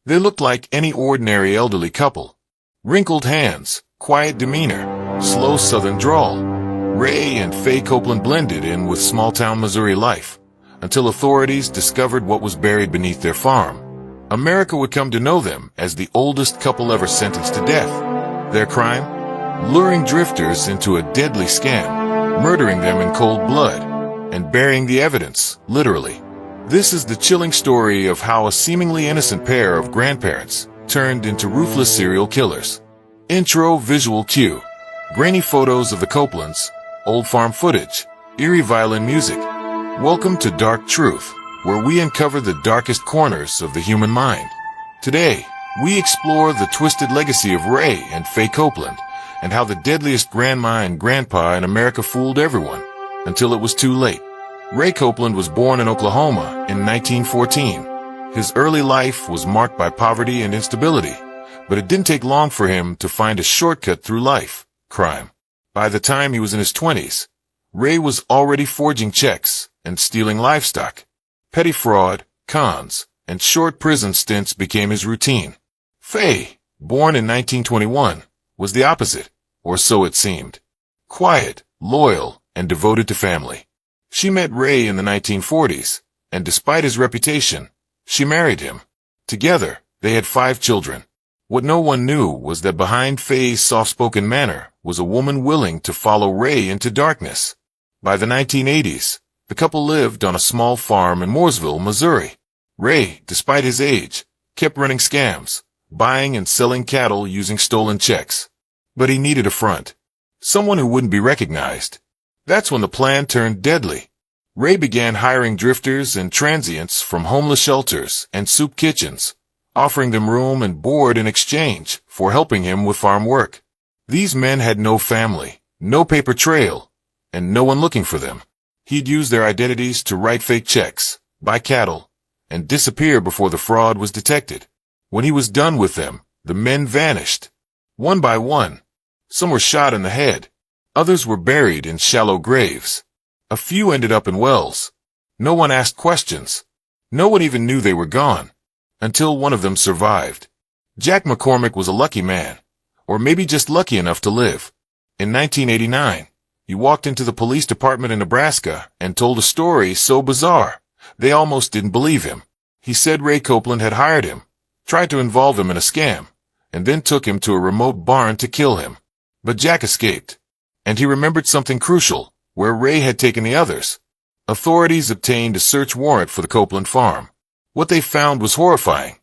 They looked like any ordinary elderly couple. Wrinkled hands, quiet demeanor, slow southern drawl. Ray and Faye Copeland blended in with small-town Missouri life, until authorities discovered what was buried beneath their farm. America would come to know them as the oldest couple ever sentenced to death. Their crime? Luring drifters into a deadly scam, murdering them in cold blood, and burying the evidence, literally. This is the chilling story of how a seemingly innocent pair of grandparents turned into ruthless serial killers. Intro visual cue. Grainy photos of the Copelands, old farm footage, eerie violin music. Welcome to Dark Truth, where we uncover the darkest corners of the human mind. Today, we explore the twisted legacy of Ray and Faye Copeland, and how the deadliest grandma and grandpa in America fooled everyone, until it was too late. Ray Copeland was born in Oklahoma in 1914. His early life was marked by poverty and instability, but it didn't take long for him to find a shortcut through life: crime. By the time he was in his 20s, Ray was already forging checks and stealing livestock. Petty fraud, cons, and short prison stints became his routine. Faye, born in 1921, was the opposite, or so it seemed. Quiet, loyal, and devoted to family. She met Ray in the 1940s, and despite his reputation, she married him. Together, they had 5 children. What no one knew was that behind Faye's soft-spoken manner was a woman willing to follow Ray into darkness. By the 1980s, the couple lived on a small farm in Mooresville, Missouri. Ray, despite his age, kept running scams, buying and selling cattle using stolen checks. But he needed a front. Someone who wouldn't be recognized. That's when the plan turned deadly. Ray began hiring drifters and transients from homeless shelters and soup kitchens, offering them room and board in exchange for helping him with farm work. These men had no family, no paper trail, and no one looking for them. He'd use their identities to write fake checks, buy cattle, and disappear before the fraud was detected. When he was done with them, the men vanished. One by one. Some were shot in the head. Others were buried in shallow graves. A few ended up in wells. No one asked questions. No one even knew they were gone, until one of them survived. Jack McCormick was a lucky man, or maybe just lucky enough to live. In 1989, he walked into the police department in Nebraska and told a story so bizarre, they almost didn't believe him. He said Ray Copeland had hired him, tried to involve him in a scam, and then took him to a remote barn to kill him. But Jack escaped. And he remembered something crucial, where Ray had taken the others. Authorities obtained a search warrant for the Copeland farm. What they found was horrifying.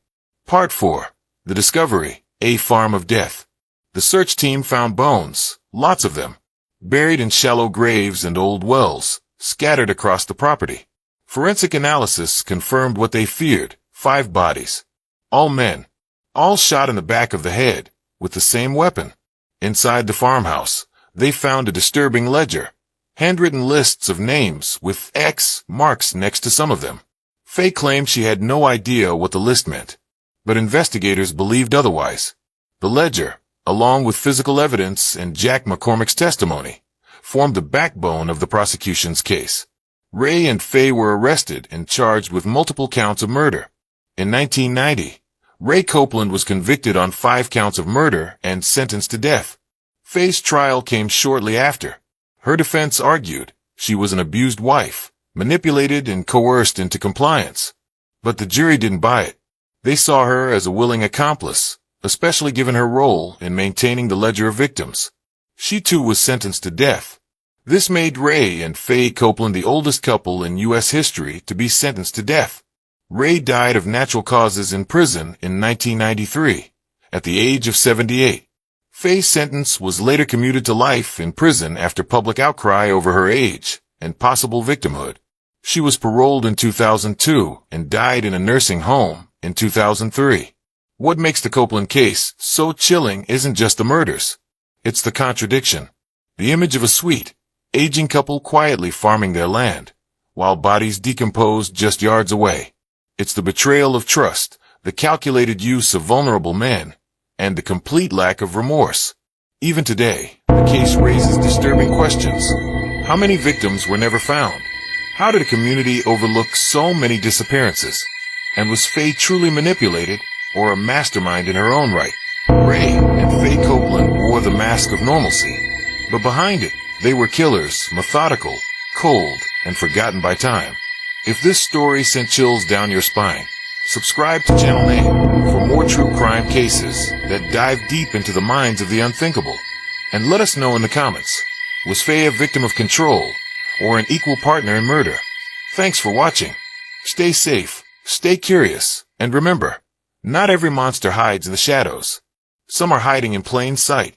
Part 4. The Discovery, a Farm of Death. The search team found bones, lots of them, buried in shallow graves and old wells, scattered across the property. Forensic analysis confirmed what they feared: 5 bodies. All men. All shot in the back of the head, with the same weapon. Inside the farmhouse, they found a disturbing ledger, handwritten lists of names with X marks next to some of them. Faye claimed she had no idea what the list meant, but investigators believed otherwise. The ledger, along with physical evidence and Jack McCormick's testimony, formed the backbone of the prosecution's case. Ray and Faye were arrested and charged with multiple counts of murder. In 1990, Ray Copeland was convicted on 5 counts of murder and sentenced to death. Faye's trial came shortly after. Her defense argued she was an abused wife, manipulated and coerced into compliance. But the jury didn't buy it. They saw her as a willing accomplice, especially given her role in maintaining the ledger of victims. She too was sentenced to death. This made Ray and Faye Copeland the oldest couple in U.S. history to be sentenced to death. Ray died of natural causes in prison in 1993, at the age of 78. Faye's sentence was later commuted to life in prison after public outcry over her age and possible victimhood. She was paroled in 2002 and died in a nursing home in 2003. What makes the Copeland case so chilling isn't just the murders. It's the contradiction. The image of a sweet, aging couple quietly farming their land, while bodies decomposed just yards away. It's the betrayal of trust, the calculated use of vulnerable men, and the complete lack of remorse. Even today, the case raises disturbing questions. How many victims were never found? How did a community overlook so many disappearances? And was Faye truly manipulated, or a mastermind in her own right. Ray and Faye Copeland wore the mask of normalcy, but behind it, they were killers, methodical, cold, and forgotten by time. If this story sent chills down your spine, subscribe to Channel Name for more true crime cases that dive deep into the minds of the unthinkable. And let us know in the comments, was Faye a victim of control or an equal partner in murder? Thanks for watching. Stay safe, stay curious, and remember, not every monster hides in the shadows. Some are hiding in plain sight.